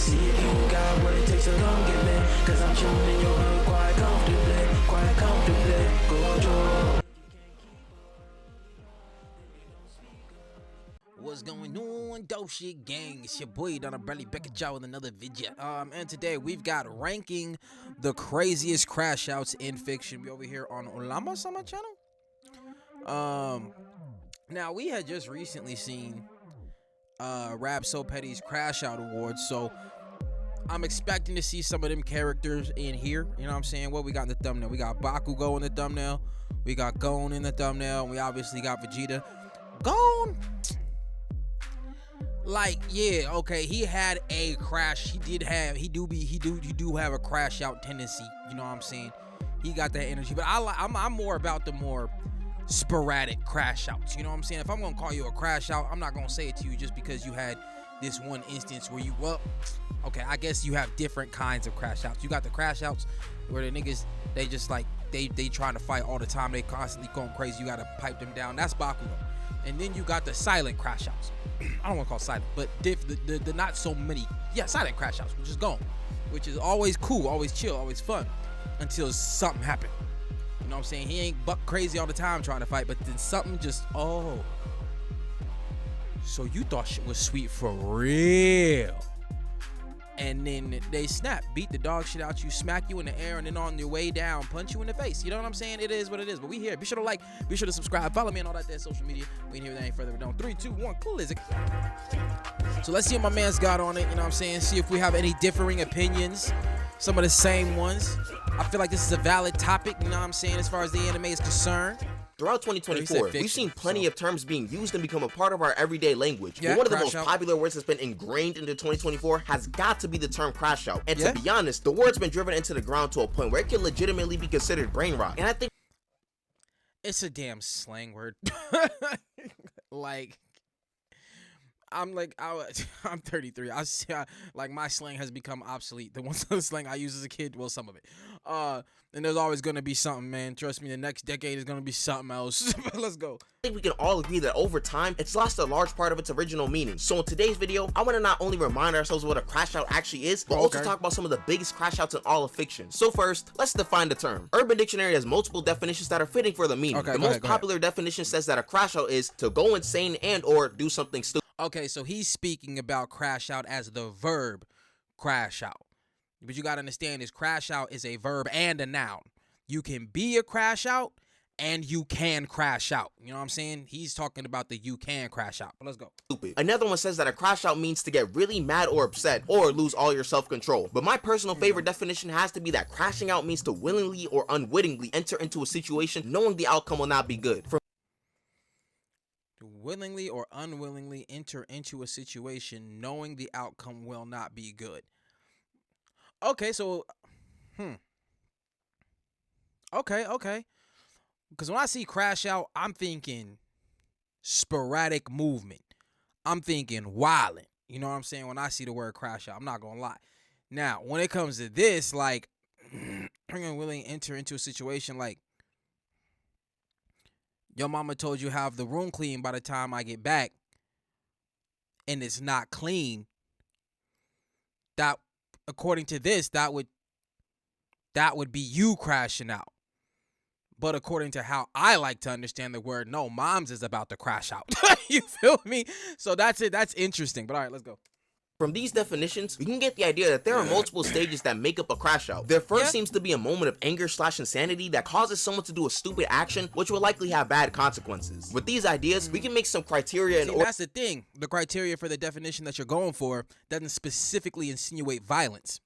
See if you got what it takes, so don't get me. Cause I'm chilling in your hood quite comfortably. Gojo. What's going on, dope shit gang? It's your boy Darrnell back at y'all with another video. And today we've got ranking the craziest crash outs in fiction. We over here on Olamasama channel. Now we had just recently seen Rap So Petty's Crash Out Awards, so I'm expecting to see some of them characters in here. You know what I'm saying? What we got in the thumbnail? We got Bakugo in the thumbnail. We got Gon in the thumbnail. And we obviously got Vegeta. Gon, like, yeah, okay, he had a crash. He do have a crash out tendency. You know what I'm saying? He got that energy, but I'm more about the more sporadic crash outs. You know what I'm saying? If I'm gonna call you a crash out, I'm not gonna say it to you just because you had this one instance where okay, I guess you have different kinds of crash outs. You got the crash outs where the niggas, they just like they trying to fight all the time. They constantly going crazy. You gotta pipe them down. That's Bakugo. And then you got the silent crash outs. I don't want to call silent, but the not so many. Yeah, silent crash outs, which is gone, which is always cool, always chill, always fun, until something happened. You know what I'm saying? He ain't buck crazy all the time trying to fight, but then something just, oh. So you thought shit was sweet for real. And then they snap, beat the dog shit out you, smack you in the air, and then on your way down, punch you in the face. You know what I'm saying? It is what it is. But we here. Be sure to like, be sure to subscribe, follow me on all that there social media. We ain't here with any further ado. 3, 2, 1, click. So let's see what my man's got on it. You know what I'm saying? See if we have any differing opinions. Some of the same ones. I feel like this is a valid topic, you know what I'm saying, as far as the anime is concerned. Throughout 2024, we've seen plenty of terms being used and become a part of our everyday language. Yeah, but one of the crash most out. popular words that's been ingrained into 2024 has got to be the term crash out. And to be honest, the word's been driven into the ground to a point where it can legitimately be considered brain rot. And I think It's a damn slang word. Like, I'm 33. Like, my slang has become obsolete. The slang I used as a kid, well, some of it. And there's always gonna be something, man. Trust me, the next decade is gonna be something else. Let's go. I think we can all agree that over time, it's lost a large part of its original meaning. So in today's video, I want to not only remind ourselves what a crash out actually is, but also talk about some of the biggest crash outs in all of fiction. So first, let's define the term. Urban Dictionary has multiple definitions that are fitting for the meaning. The most popular definition says that a crash out is to go insane and or do something stupid. Okay, so he's speaking about crash out as the verb crash out. But you gotta understand is crash out is a verb and a noun. You can be a crash out and you can crash out. You know what I'm saying? He's talking about the you can crash out. But let's go. Another one says that a crash out means to get really mad or upset or lose all your self-control. But my personal favorite definition has to be that crashing out means to willingly or unwittingly enter into a situation knowing the outcome will not be good. Willingly or unwillingly enter into a situation knowing the outcome will not be good. Okay, so okay. Because when I see crash out, I'm thinking sporadic movement. I'm thinking wilding. You know what I'm saying? When I see the word crash out, I'm not gonna lie. Now, when it comes to this, like unwilling enter into a situation like your mama told you have the room clean by the time I get back and it's not clean. That, according to this, that would be you crashing out. But according to how I like to understand the word, no, mom's is about to crash out. You feel me? So that's it. That's interesting. But all right, let's go. From these definitions, we can get the idea that there are multiple stages that make up a crash out. There first seems to be a moment of anger / insanity that causes someone to do a stupid action, which will likely have bad consequences. With these ideas, we can make some criteria in order. That's the thing. The criteria for the definition that you're going for doesn't specifically insinuate violence.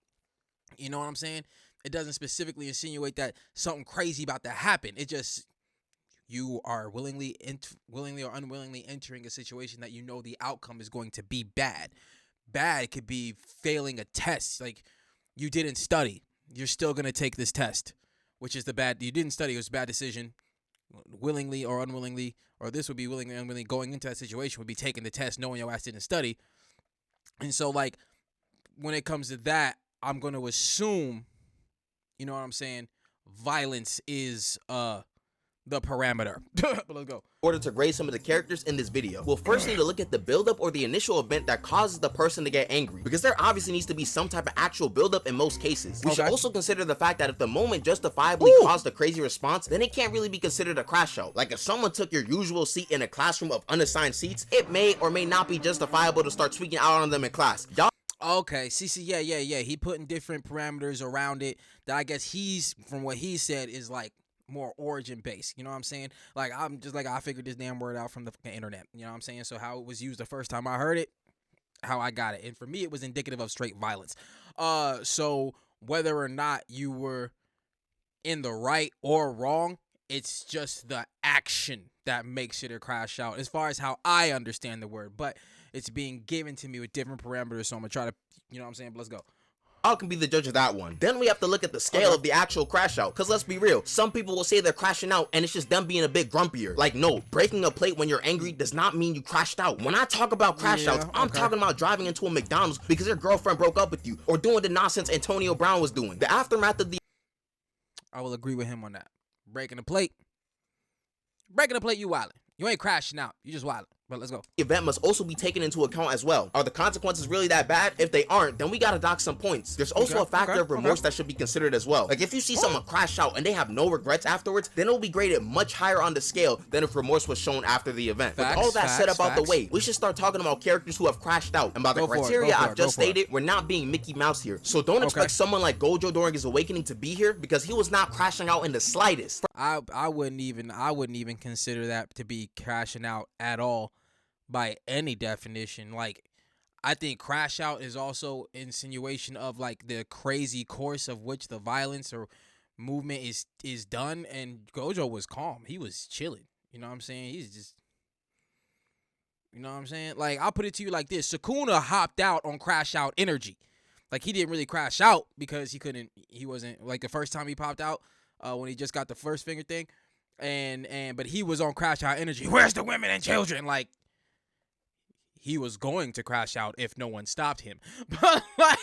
You know what I'm saying? It doesn't specifically insinuate that something crazy about to happen. It just, you are willingly or unwillingly entering a situation that you know the outcome is going to be bad. Bad could be failing a test. Like, you didn't study. You're still going to take this test, which is the bad. You didn't study. It was a bad decision. Willingly or unwillingly, or this would be willingly or unwillingly going into that situation would be taking the test knowing your ass didn't study. And so, like, when it comes to that, I'm going to assume, you know what I'm saying, violence is the parameter. But let's go. In order to grade some of the characters in this video, we'll first need to look at the buildup or the initial event that causes the person to get angry, because there obviously needs to be some type of actual buildup in most cases. We should also consider the fact that if the moment justifiably caused a crazy response, then it can't really be considered a crash out. Like if someone took your usual seat in a classroom of unassigned seats, it may or may not be justifiable to start tweaking out on them in class. Okay, see, yeah. He putting different parameters around it that I guess he's, from what he said, is like more origin based. You know what I'm saying? Like, I'm just like, I figured this damn word out from the fucking internet. You know what I'm saying? So how it was used the first time I heard it, how I got it. And for me, it was indicative of straight violence. So whether or not you were in the right or wrong, it's just the action that makes it a crash out, as far as how I understand the word. But it's being given to me with different parameters, so I'm gonna try to, you know what I'm saying? But let's go. Y'all can be the judge of that one. Then we have to look at the scale of the actual crash out, because let's be real, some people will say they're crashing out and it's just them being a bit grumpier. Like, no, breaking a plate when you're angry does not mean you crashed out. When I talk about crash outs, I'm talking about driving into a McDonald's because your girlfriend broke up with you, or doing the nonsense Antonio Brown was doing. The aftermath of the... I will agree with him on that. Breaking a plate, you wildin'. You ain't crashing out, you just wildin'. But let's go. The event must also be taken into account as well. Are the consequences really that bad? If they aren't, then we gotta dock some points. There's also a factor of remorse that should be considered as well. Like if you see someone crash out and they have no regrets afterwards, then it'll be graded much higher on the scale than if remorse was shown after the event. With all that said about the way, we should start talking about characters who have crashed out. And by the criteria I've just stated, we're not being Mickey Mouse here. So don't expect someone like Gojo during his awakening to be here, because he was not crashing out in the slightest. I wouldn't even consider that to be crashing out at all, by any definition. Like, I think crash out is also insinuation of like the crazy course of which the violence or movement is done. And Gojo was calm. He was chilling. You know what I'm saying? He's just, you know what I'm saying? Like, I'll put it to you like this. Sukuna hopped out on crash out energy. Like, he didn't really crash out because he wasn't like the first time he popped out when he just got the first finger thing. But he was on crash out energy. Where's the women and children? Like, he was going to crash out if no one stopped him. But, like,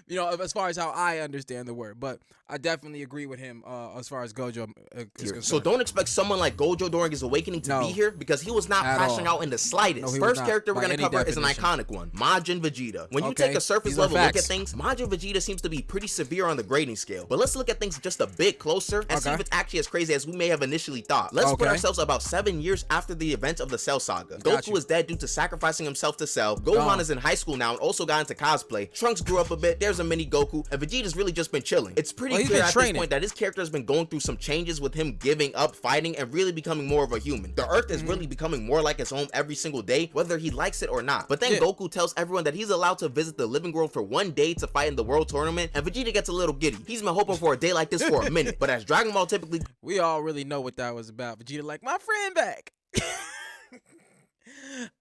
you know, as far as how I understand the word. But I definitely agree with him as far as Gojo is concerned. So don't expect someone like Gojo during his awakening to be here, because he was not crashing out in the slightest. First character we're going to cover is an iconic one, Majin Vegeta. When you take a surface level look at things, Majin Vegeta seems to be pretty severe on the grading scale. But let's look at things just a bit closer and see if it's actually as crazy as we may have initially thought. Let's put ourselves about 7 years after the events of the Cell Saga. Goku is dead due to sacrificing himself to Cell. Gohan is in high school now and also got into cosplay. Trunks grew up a bit. There's a mini Goku, and Vegeta's really just been chilling. It's pretty clear at this point that his character has been going through some changes, with him giving up fighting and really becoming more of a human. The Earth is really becoming more like his home every single day, whether he likes it or not. But then Goku tells everyone that he's allowed to visit the living world for 1 day to fight in the world tournament, and Vegeta gets a little giddy. He's been hoping for a day like this for a minute, but as Dragon Ball typically... We all really know what that was about. Vegeta like, my friend back.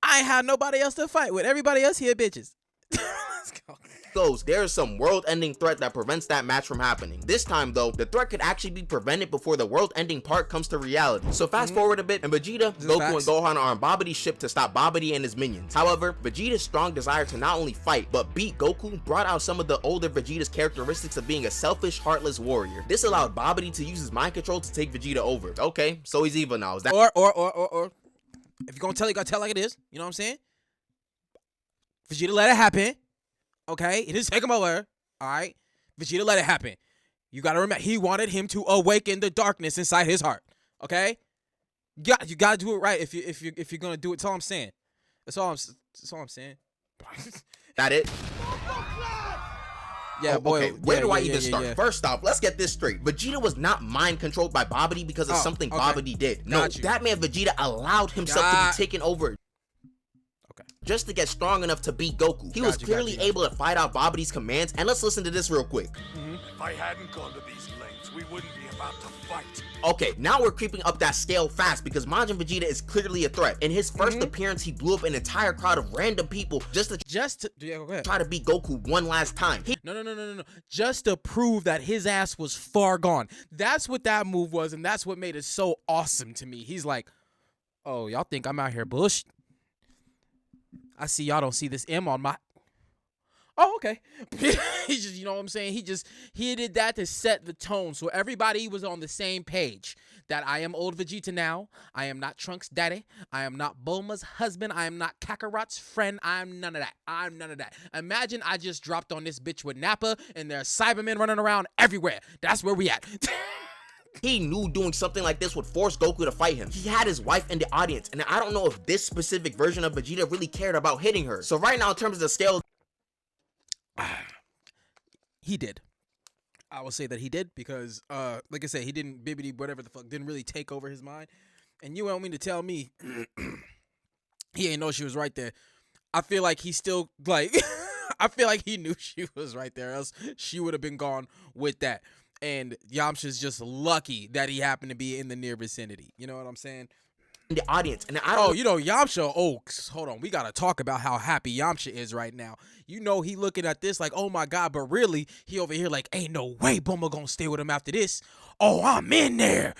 I ain't had nobody else to fight with. Everybody else here bitches. Let's go. There's some world-ending threat that prevents that match from happening. This time though, the threat could actually be prevented before the world-ending part comes to reality. So fast forward a bit, and Vegeta, Goku, and Gohan are on Babidi's ship to stop Babidi and his minions. However, Vegeta's strong desire to not only fight but beat Goku brought out some of the older Vegeta's characteristics of being a selfish, heartless warrior. This allowed Babidi to use his mind control to take Vegeta over. Okay, so he's evil now. Is that or if you're gonna tell, you gotta tell like it is. You know what I'm saying? Vegeta let it happen. Okay? It didn't take him over. Alright? Vegeta let it happen. You gotta remember, he wanted him to awaken the darkness inside his heart. Okay? You gotta do it right if you're gonna do it. That's all I'm saying. That's all I'm saying. That it? Yeah, boy. Okay, where do I even start? First off, let's get this straight. Vegeta was not mind controlled by Babidi because of something Babidi did. No, that man Vegeta allowed himself to be taken over just to get strong enough to beat Goku. He was clearly able to fight out Babidi's commands, and let's listen to this real quick. If I hadn't gone to these lengths, we wouldn't be about to fight. Okay, now we're creeping up that scale fast, because Majin Vegeta is clearly a threat. In his first appearance, he blew up an entire crowd of random people just to try to beat Goku one last time. No. Just to prove that his ass was far gone. That's what that move was, and that's what made it so awesome to me. He's like, oh, y'all think I'm out here bullshit? I see y'all don't see this M on my... Oh, okay. He just, you know what I'm saying? He did that to set the tone so everybody was on the same page. That I am old Vegeta now. I am not Trunks' daddy. I am not Bulma's husband. I am not Kakarot's friend. I'm none of that. I'm none of that. Imagine I just dropped on this bitch with Nappa and there's Cybermen running around everywhere. That's where we at. He knew doing something like this would force Goku to fight him. He had his wife in the audience, and I don't know if this specific version of Vegeta really cared about hitting her. So right now, in terms of the scale, he did. I will say that he did because, like I said, he didn't, bibbity, whatever the fuck, didn't really take over his mind. And you want me to tell me he ain't know she was right there. I feel like he still, like, I feel like he knew she was right there, else she would have been gone with that. And Yamcha's just lucky that he happened to be in the near vicinity. You know what I'm saying? in the audience, and I don't. Oh, you know, Yamcha. Oh, hold on. We gotta talk about how happy Yamcha is right now. You know, he looking at this like, oh my god, but really, he over here like, ain't no way Bulma gonna stay with him after this. Oh, I'm in there.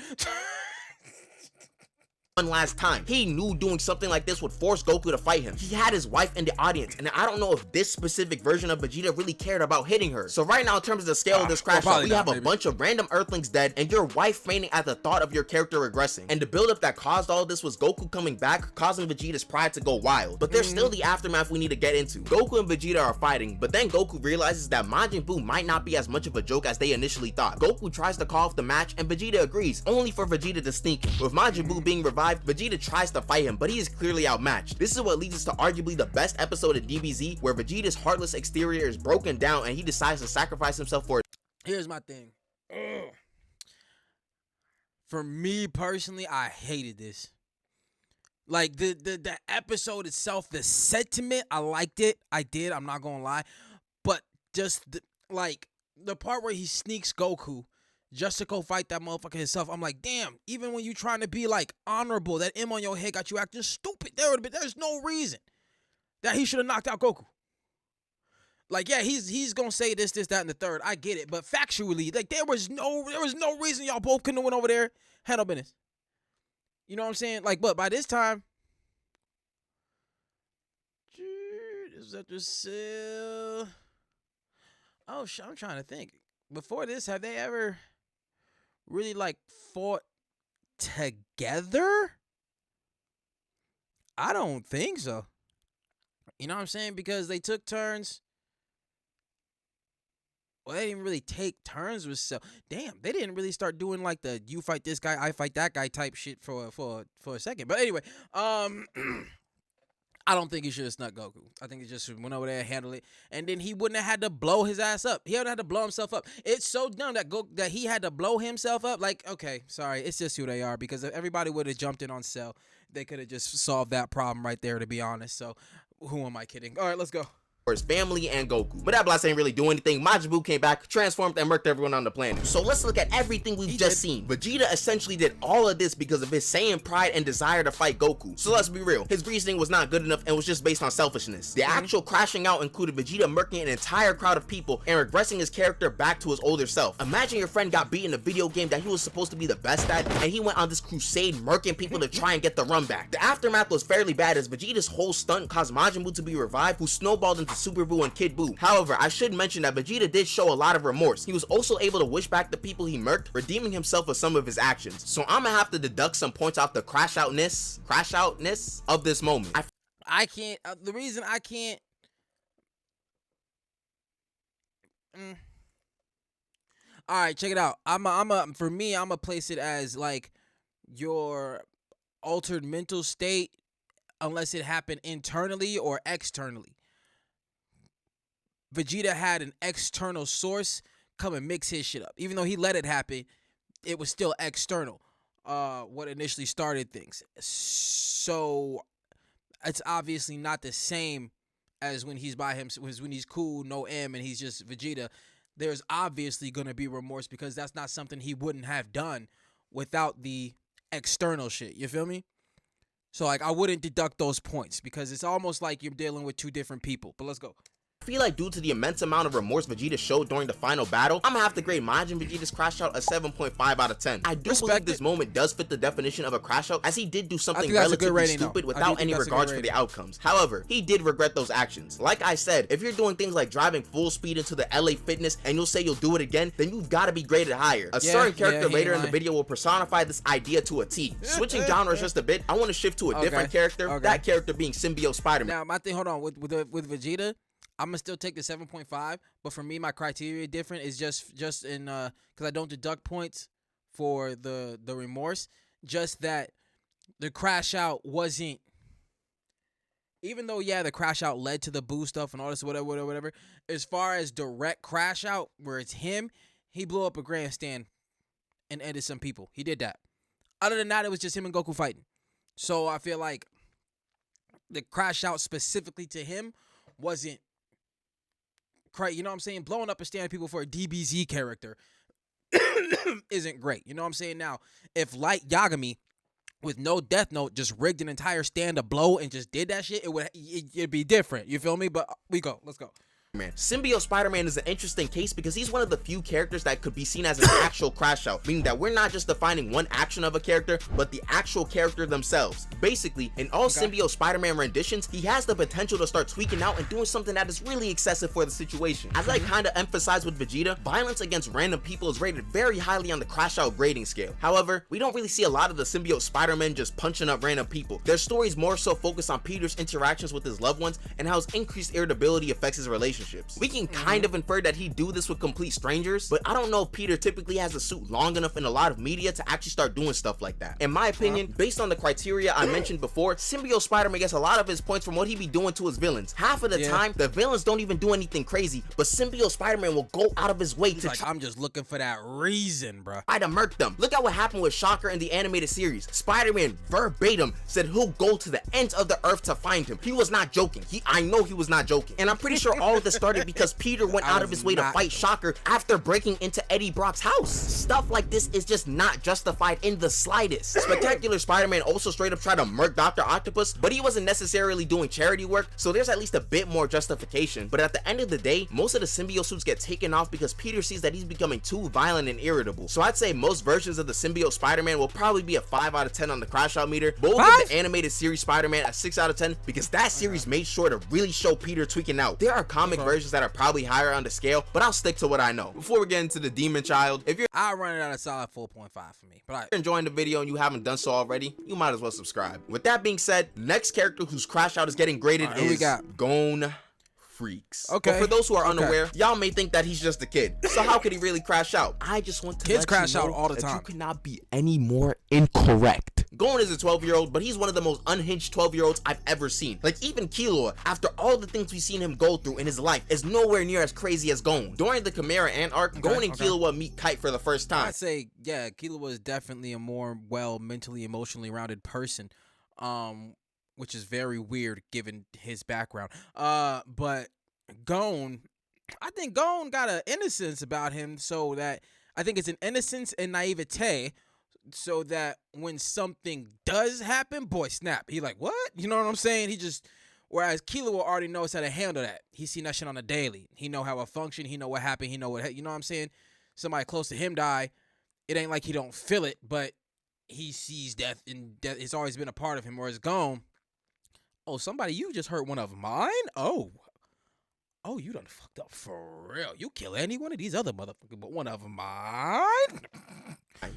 One last time. He knew doing something like this would force Goku to fight him. He had his wife in the audience, and I don't know if this specific version of Vegeta really cared about hitting her. So right now, in terms of the scale of this crash out, we have a bunch of random Earthlings dead, and your wife fainting at the thought of your character regressing. And the buildup that caused all this was Goku coming back, causing Vegeta's pride to go wild. But there's still the aftermath we need to get into. Goku and Vegeta are fighting, but then Goku realizes that Majin Buu might not be as much of a joke as they initially thought. Goku tries to call off the match, and Vegeta agrees, only for Vegeta to sneak in. With Majin Buu being revived, Vegeta tries to fight him, but he is clearly outmatched. This is what leads us to arguably the best episode of DBZ, where Vegeta's heartless exterior is broken down and he decides to sacrifice himself for it. Here's my thing. Ugh. For me personally, I hated this. Like the episode itself, the sentiment, I liked it. I did. I'm not gonna lie, but just like the part where he sneaks Goku just to go fight that motherfucker himself. I'm like, damn. Even when you trying to be like honorable, that M on your head got you acting stupid. There's no reason that he should have knocked out Goku. Like, yeah, he's gonna say this, that, and the third. I get it, but factually, like there was no reason y'all both couldn't have went over there, handle business. You know what I'm saying? Like, but by this time, is that the cell? Oh, I'm trying to think. Before this, have they ever really like fought together? I don't think so. You know what I'm saying? Because they took turns. Well, they didn't really take turns with Cell. Damn, they didn't really start doing like the you fight this guy, I fight that guy type shit for a second. But anyway, I don't think he should have snuck Goku. I think he just went over there and handled it, and then he wouldn't have had to blow his ass up. He wouldn't have had to blow himself up. It's so dumb that he had to blow himself up. Like, okay, sorry, it's just who they are. Because if everybody would have jumped in on Cell, they could have just solved that problem right there. To be honest, so who am I kidding? All right, let's go. For his family and Goku. But that blast ain't really doing anything. Majin Buu came back, transformed, and murked everyone on the planet. So let's look at everything we've just seen. Vegeta essentially did all of this because of his Saiyan pride and desire to fight Goku. So let's be real, his reasoning was not good enough and was just based on selfishness. The actual crashing out included Vegeta murking an entire crowd of people and regressing his character back to his older self. Imagine your friend got beat in a video game that he was supposed to be the best at, and he went on this crusade murking people to try and get the run back. The aftermath was fairly bad as Vegeta's whole stunt caused Majin Buu to be revived, who snowballed into Super Buu and Kid Buu. However, I should mention that Vegeta did show a lot of remorse. He was also able to wish back the people he murked, redeeming himself for some of his actions. So I'm gonna have to deduct some points off the crash outness of this moment. I can't. The reason I can't. All right, check it out. For me, I'm gonna place it as like your altered mental state, unless it happened internally or externally. Vegeta had an external source come and mix his shit up. Even though he let it happen, it was still external. What initially started things. So it's obviously not the same as when he's by him. When he's cool, no M, and he's just Vegeta. There's obviously gonna be remorse because that's not something he wouldn't have done without the external shit. You feel me? So like I wouldn't deduct those points because it's almost like you're dealing with two different people. But let's go. I feel like due to the immense amount of remorse Vegeta showed during the final battle, I'm gonna have to grade Majin Vegeta's crash out a 7.5 out of 10. I do believe this moment does fit the definition of a crash out, as he did do something relatively stupid without any regards for the outcomes. However, he did regret those actions. Like I said, if you're doing things like driving full speed into the LA Fitness and you'll say you'll do it again, then you've got to be graded higher. A certain character later in the video will personify this idea to a T. Switching genres just a bit, I want to shift to a different character, that character being Symbiote Spider-Man. Now, my thing, hold on, with Vegeta, I'm gonna still take the 7.5, but for me, my criteria different is just in because I don't deduct points for the remorse, just that the crash out wasn't, even though the crash out led to the boo stuff and all this whatever, as far as direct crash out where it's him, he blew up a grandstand and ended some people. He did that. Other than that, it was just him and Goku fighting. So I feel like the crash out specifically to him wasn't, you know what I'm saying? Blowing up a stand of people for a DBZ character isn't great. You know what I'm saying? Now, if Light Yagami with no Death Note just rigged an entire stand to blow and just did that shit, it'd be different. You feel me? But let's go. Symbiote Spider-Man is an interesting case because he's one of the few characters that could be seen as an actual crash out, meaning that we're not just defining one action of a character, but the actual character themselves. Basically, in all Symbiote Spider-Man renditions, he has the potential to start tweaking out and doing something that is really excessive for the situation. As I kind of emphasized with Vegeta, violence against random people is rated very highly on the crash out grading scale. However, we don't really see a lot of the Symbiote Spider-Man just punching up random people. Their stories more so focus on Peter's interactions with his loved ones and how his increased irritability affects his relationship. We can kind of infer that he do this with complete strangers, but I don't know if Peter typically has a suit long enough in a lot of media to actually start doing stuff like that. In my opinion, based on the criteria I mentioned before, Symbiote Spider-Man gets a lot of his points from what he be doing to his villains. Half of the time, the villains don't even do anything crazy, but Symbiote Spider-Man will go out of his way to I'm just looking for that reason, bro. Try to murk them. Look at what happened with Shocker in the animated series. Spider-Man verbatim said he'll go to the ends of the earth to find him. He was not joking. I know he was not joking. And I'm pretty sure all of this started because Peter went out of his way to fight Shocker after breaking into Eddie Brock's house. Stuff like this is just not justified in the slightest. Spectacular Spider-Man also straight up tried to murk Dr. Octopus, but he wasn't necessarily doing charity work, so there's at least a bit more justification. But at the end of the day, most of the symbiote suits get taken off because Peter sees that he's becoming too violent and irritable. So I'd say most versions of the Symbiote Spider-Man will probably be a 5 out of 10 on the crash out meter, but we'll give the animated series Spider-Man a 6 out of 10 because that series made sure to really show Peter tweaking out. There are comic versions that are probably higher on the scale, but I'll stick to what I know. Before we get into the Demon Child, if you're run it at a solid 4.5 for me. But enjoying the video and you haven't done so already, you might as well subscribe. With that being said, next character whose crash out is getting graded is Gon Freaks. Okay. But for those who are unaware, y'all may think that he's just a kid. So how could he really crash out? I just want to kids crash out all the time. You could not be any more incorrect. Gon is a 12-year-old, but he's one of the most unhinged 12-year-olds I've ever seen. Like even Killua, after all the things we've seen him go through in his life, is nowhere near as crazy as Gon. During the Chimera Ant arc, Gon and Killua meet Kite for the first time. I'd say, yeah, Killua is definitely a more mentally, emotionally rounded person. Which is very weird given his background. But Gon, I think Gon got an innocence about him, so that I think it's an innocence and naivete, so that when something does happen, boy, snap. He like, what? You know what I'm saying? He just, whereas Killua already knows how to handle that. He's seen that shit on a daily. He know how it function. He know what happened. He know what, you know what I'm saying? Somebody close to him die. It ain't like he don't feel it, but he sees death, and death it's always been a part of him. Whereas Gon, oh, somebody, you just hurt one of mine? Oh, you done fucked up for real. You kill any one of these other motherfuckers, but one of mine?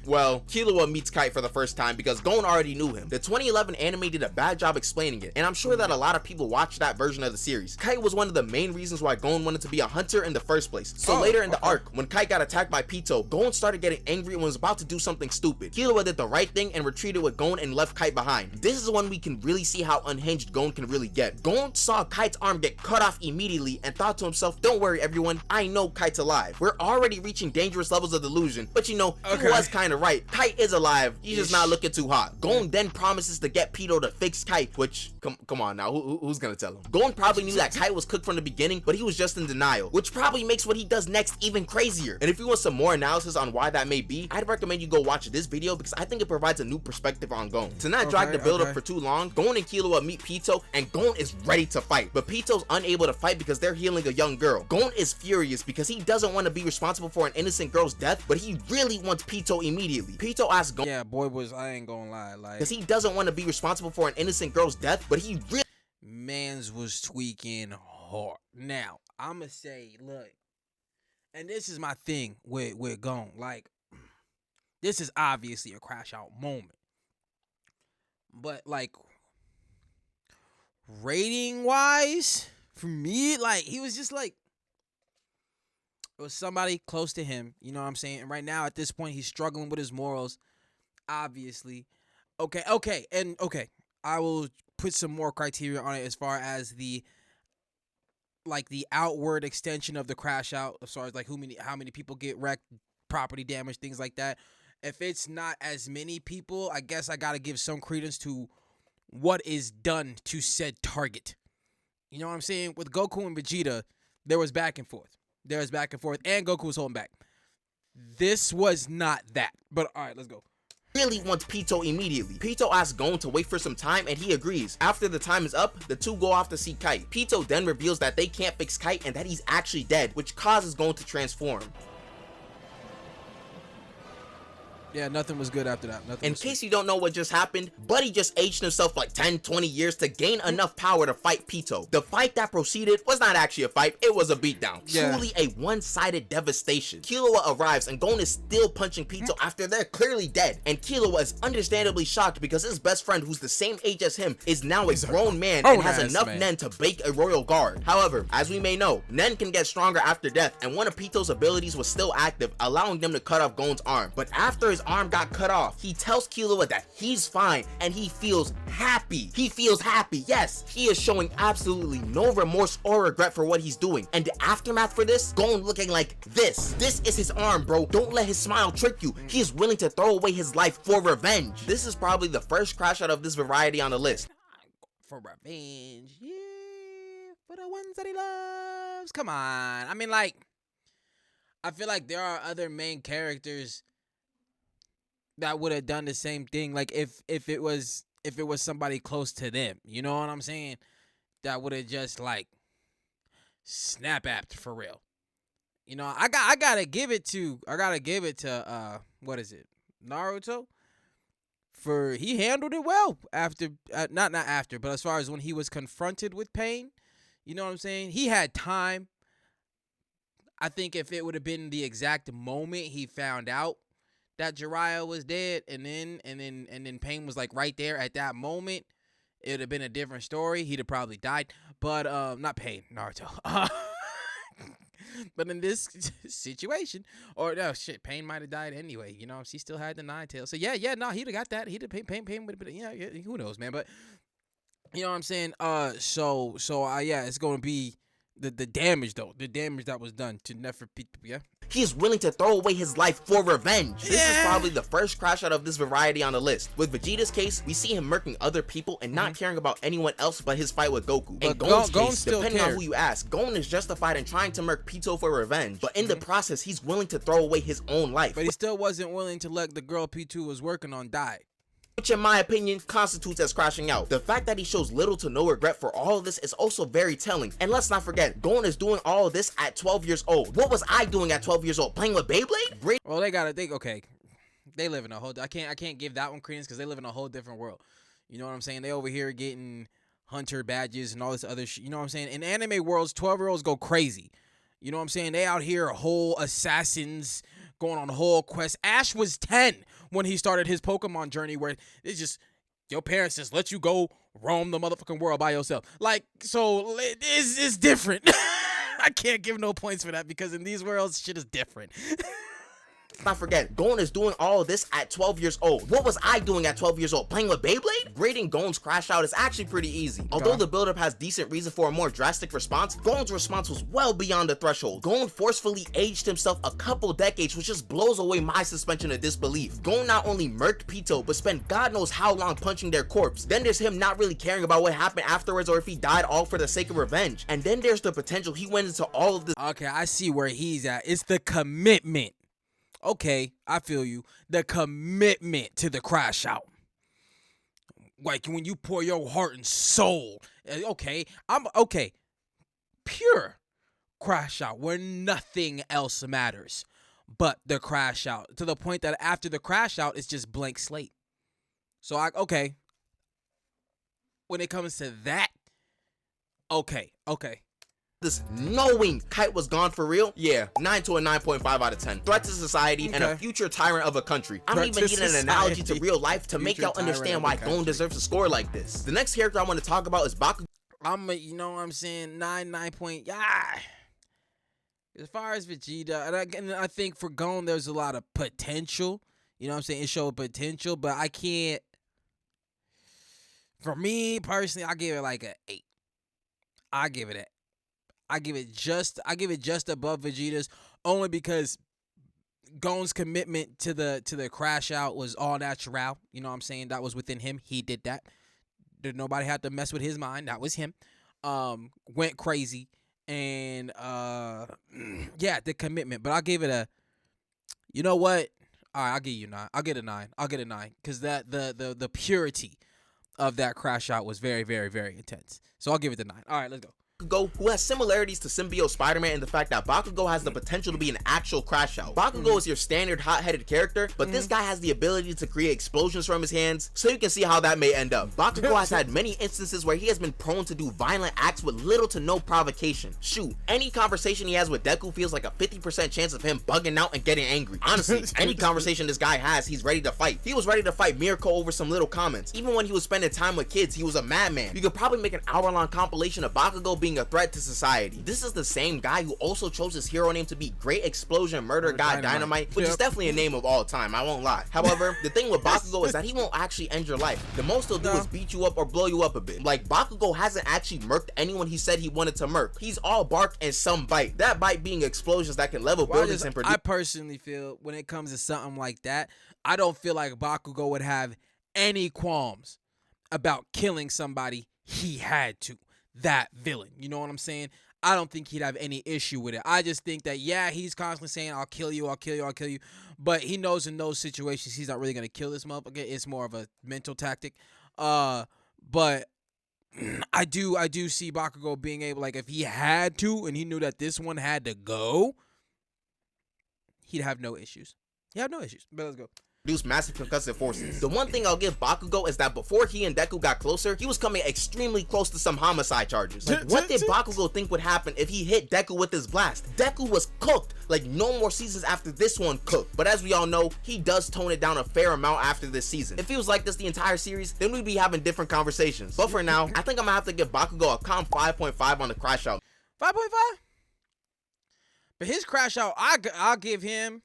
Well, Killua meets Kite for the first time because Gon already knew him. The 2011 anime did a bad job explaining it, and I'm sure that a lot of people watched that version of the series. Kite was one of the main reasons why Gon wanted to be a hunter in the first place. So later in the arc, when Kite got attacked by Pito, Gon started getting angry and was about to do something stupid. Killua did the right thing and retreated with Gon and left Kite behind. This is when we can really see how unhinged Gon can really get. Gon saw Kite's arm get cut off immediately and thought to himself, don't worry everyone, I know Kite's alive. We're already reaching dangerous levels of delusion, but you know, he was kind of right. Kite is alive. He's just not looking too hot. Gon then promises to get Pito to fix Kite, which, come on now, who's gonna tell him? Gon probably knew that Kite was cooked from the beginning, but he was just in denial, which probably makes what he does next even crazier. And if you want some more analysis on why that may be, I'd recommend you go watch this video because I think it provides a new perspective on Gon. To not drag the build up for too long, Gon and Killua meet Pito, and Gon is ready to fight, but Pito's unable to fight because they're healing a young girl. Gon is furious because he doesn't want to be responsible for an innocent girl's death, but he really wants Pito immediately. Pito asks Gon, yeah, boy was, I ain't gonna lie, like, because he doesn't want to be responsible for an innocent girl's death, but he really mans was tweaking hard. Now, I'ma say, look, and this is my thing with Gon, like, this is obviously a crash out moment, but like, rating wise, for me, like, he was just like, it was somebody close to him, you know what I'm saying? And right now, at this point, he's struggling with his morals, obviously. Okay, I will put some more criteria on it as far as the, like, the outward extension of the crash out, as far as like how many people get wrecked, property damage, things like that. If it's not as many people, I guess I gotta give some credence to what is done to said target. You know what I'm saying? With Goku and Vegeta, there was back and forth. And Goku was holding back. This was not that. But all right, let's go. Really wants Pito immediately. Pito asks Gon to wait for some time and he agrees. After the time is up, the two go off to see Kite. Pito then reveals that they can't fix Kite and that he's actually dead, which causes Gon to transform. Yeah, nothing was good after that. In case you don't know what just happened, Buddy just aged himself like 10-20 years to gain enough power to fight Pito. The fight that proceeded was not actually a fight, it was a beatdown. Yeah. Truly a one-sided devastation. Killua arrives and Gon is still punching Pito after they're clearly dead. And Killua is understandably shocked because his best friend, who's the same age as him, is now a grown man and has enough Nen to bake a royal guard. However, as we may know, Nen can get stronger after death, and one of Pito's abilities was still active, allowing them to cut off Gon's arm. But after his arm got cut off, he tells Killua that he's fine and he feels happy. Yes, he is showing absolutely no remorse or regret for what he's doing. And the aftermath for this, Gon looking like this. This is his arm, bro. Don't let his smile trick you. He is willing to throw away his life for revenge. This is probably the first crash out of this variety on the list. For revenge, yeah, for the ones that he loves. Come on. I mean, like, I feel like there are other main characters that would have done the same thing, like if it was somebody close to them, you know what I'm saying, that would have just like snap-apped for real. You know, I gotta give it to what is it, Naruto, for he handled it well after not after, but as far as when he was confronted with pain, you know what I'm saying, he had time. I think if it would have been the exact moment he found out that Jiraiya was dead, and then Pain was like right there at that moment, it would have been a different story. He'd have probably died, but not Pain, Naruto. But in this situation, or no shit, Pain might have died anyway. You know, she still had the nine tails. So yeah, no, he'd have got that. He'd have Pain would have been, yeah, who knows, man. But you know what I'm saying. So yeah, it's gonna be the damage though, the damage that was done to Nefertiti. Yeah. He is willing to throw away his life for revenge. This is probably the first crash out of this variety on the list. With Vegeta's case, we see him murking other people and not caring about anyone else but his fight with Goku. In Gon's case, depending on who you ask, Gon is justified in trying to murk Pito for revenge, but in the process, he's willing to throw away his own life. But he still wasn't willing to let the girl Pito was working on die, which in my opinion constitutes as crashing out. The fact that he shows little to no regret for all of this is also very telling. And let's not forget, Gon is doing all of this at 12 years old. What was I doing at 12 years old? Playing with Beyblade? Well, they live in a whole, I can't give that one credence because they live in a whole different world. You know what I'm saying? They over here getting hunter badges and all this other shit. You know what I'm saying? In anime worlds, 12-year-olds go crazy. You know what I'm saying? They out here whole assassins going on whole quests. Ash was 10 when he started his Pokemon journey, where it's just your parents just let you go roam the motherfucking world by yourself. Like, so it's different. I can't give no points for that because in these worlds, shit is different. Let's not forget, Gon is doing all of this at 12 years old. What was I doing at 12 years old? Playing with Beyblade? Grading Gon's crash out is actually pretty easy. Although the build-up has decent reason for a more drastic response, Gon's response was well beyond the threshold. Gon forcefully aged himself a couple decades, which just blows away my suspension of disbelief. Gon not only murked Pito, but spent God knows how long punching their corpse. Then there's him not really caring about what happened afterwards or if he died all for the sake of revenge. And then there's the potential he went into all of this. Okay, I see where he's at. It's the commitment. Okay, I feel you. The commitment to the crash out. Like when you pour your heart and soul. Okay, okay. Pure crash out where nothing else matters but the crash out. To the point that after the crash out, it's just blank slate. So okay. When it comes to that, okay. This knowing Kite was gone for real, yeah, 9 to a 9.5 out of 10. Threat to society and a future tyrant of a country. I don't even need an analogy to real life to make y'all understand why Gon deserves a score like this. The next character I want to talk about is Bakugo. You know what I'm saying, 9 point, yeah. As far as Vegeta, and I think for Gon, there's a lot of potential. You know what I'm saying? It showed potential, but I can't. For me personally, I give it like an 8. I give it just above Vegeta's, only because Gon's commitment to the crash out was all natural. You know what I'm saying? That was within him. He did that. Nobody had to mess with his mind. That was him. Went crazy. And yeah, the commitment. But I'll give it a, you know what? All right, I'll give you 9. I'll get a 9. Because that the purity of that crash out was very, very, very intense. So I'll give it the 9. All right, let's go. Bakugo, who has similarities to Symbiote Spider-Man in the fact that Bakugo has the potential to be an actual crash out. Bakugo is your standard hot-headed character, but this guy has the ability to create explosions from his hands, so you can see how that may end up. Bakugo has had many instances where he has been prone to do violent acts with little to no provocation. Shoot, any conversation he has with Deku feels like a 50% chance of him bugging out and getting angry. Honestly, any conversation this guy has, he's ready to fight. He was ready to fight Mirko over some little comments. Even when he was spending time with kids, he was a madman. You could probably make an hour-long compilation of Bakugo being a threat to society. This is the same guy who also chose his hero name to be Great Explosion Murder God Dynamite, which is definitely a name of all time, I won't lie. However, the thing with Bakugo is that he won't actually end your life. The most he'll do is beat you up or blow you up a bit. Like, Bakugo hasn't actually murked anyone he said he wanted to murk. He's all bark and some bite. That bite being explosions that can level buildings and produce. I personally feel when it comes to something like that, I don't feel like Bakugo would have any qualms about killing somebody he had to. That villain, you know what I'm saying? I don't think he'd have any issue with it. I just think that, yeah, he's constantly saying, I'll kill you, but he knows in those situations he's not really going to kill this motherfucker. It's more of a mental tactic. But I do see Bakugo being able, like, if he had to and he knew that this one had to go, he'd have no issues. But let's go. Produce massive concussive forces. The one thing I'll give Bakugo is that before he and Deku got closer, he was coming extremely close to some homicide charges. Like, what did Bakugo think would happen if he hit Deku with his blast? Deku was cooked. Like, no more seasons after this one cooked. But as we all know, he does tone it down a fair amount after this season. If he was like this the entire series, then we'd be having different conversations. But for now, I think I'm gonna have to give Bakugo a calm 5.5 on the crash out. 5.5? But his crash out, I'll give him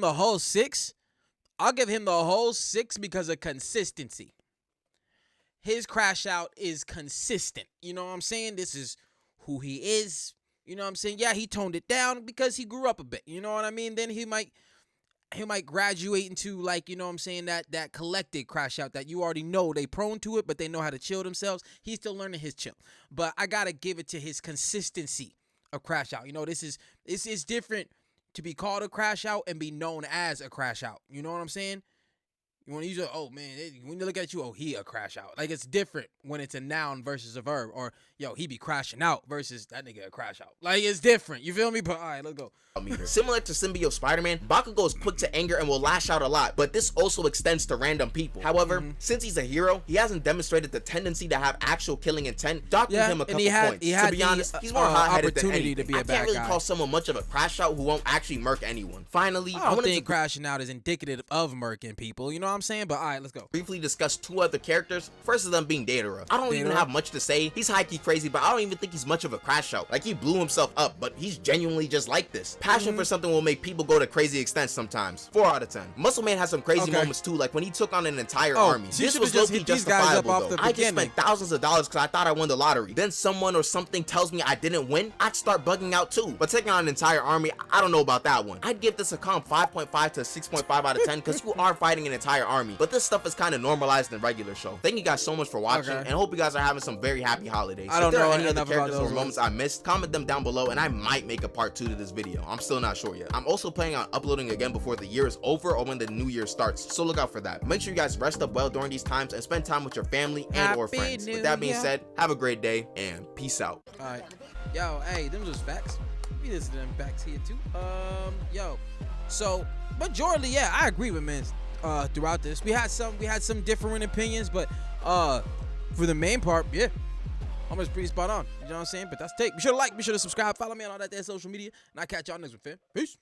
the whole 6. I'll give him the whole 6 because of consistency. His crash out is consistent. You know what I'm saying? This is who he is. You know what I'm saying? Yeah, he toned it down because he grew up a bit. You know what I mean? Then he might graduate into, like, you know what I'm saying, that collected crash out that you already know they prone to it, but they know how to chill themselves. He's still learning his chill. But I got to give it to his consistency of crash out. You know, this is different to be called a crash out and be known as a crash out. You know what I'm saying? You want to use it, oh man, when you look at you, oh, he a crash out. Like, it's different when it's a noun versus a verb, or yo, he be crashing out versus that nigga a crash out. Like, it's different. You feel me? But all right, let's go. Similar to Symbiote Spider-Man, Bakugo is quick to anger and will lash out a lot, but this also extends to random people. However, since he's a hero, he hasn't demonstrated the tendency to have actual killing intent, docking him a couple points. To be honest, he's more hot-headed than anything. I can't really call someone much of a crash out who won't actually murk anyone. Finally, I don't think crashing out is indicative of murking people. You know what I'm saying? But all right, let's go. Briefly discuss two other characters. First of them being Datara. I don't even Datara? have much to say. He's high-key crazy, but I don't even think he's much of a crash out. Like, he blew himself up, but he's genuinely just like this. Passion for something will make people go to crazy extents sometimes. 4 out of 10. Muscle Man has some crazy moments too, like when he took on an entire army. So you this should've was just low-key hit these guys up justifiable off though. the I just beginning. spent thousands of dollars because I thought I won the lottery. Then someone or something tells me I didn't win, I'd start bugging out too. But taking on an entire army, I don't know about that one. I'd give this a calm 5.5 to 6.5 out of 10 because you are fighting an entire army. But this stuff is kind of normalized in regular show. Thank you guys so much for watching, and hope you guys are having some very happy holidays. I don't if there know are any other enough about characters or those moments I missed, comment them down below, and I might make a part 2 to this video. I'm still not sure yet. I'm also planning on uploading again before the year is over or when the new year starts, so look out for that. Make sure you guys rest up well during these times and spend time with your family and or friends. With that being said, have a great day and peace out. All right, yo, hey, them was facts. We listen to them facts here too. Yo, so majority, yeah, I agree with men. Throughout this, we had some different opinions, but for the main part, yeah, almost pretty spot on. You know what I'm saying? But that's take. Be sure to like, be sure to subscribe, follow me on all that there social media, and I'll catch y'all next one, fam. Peace.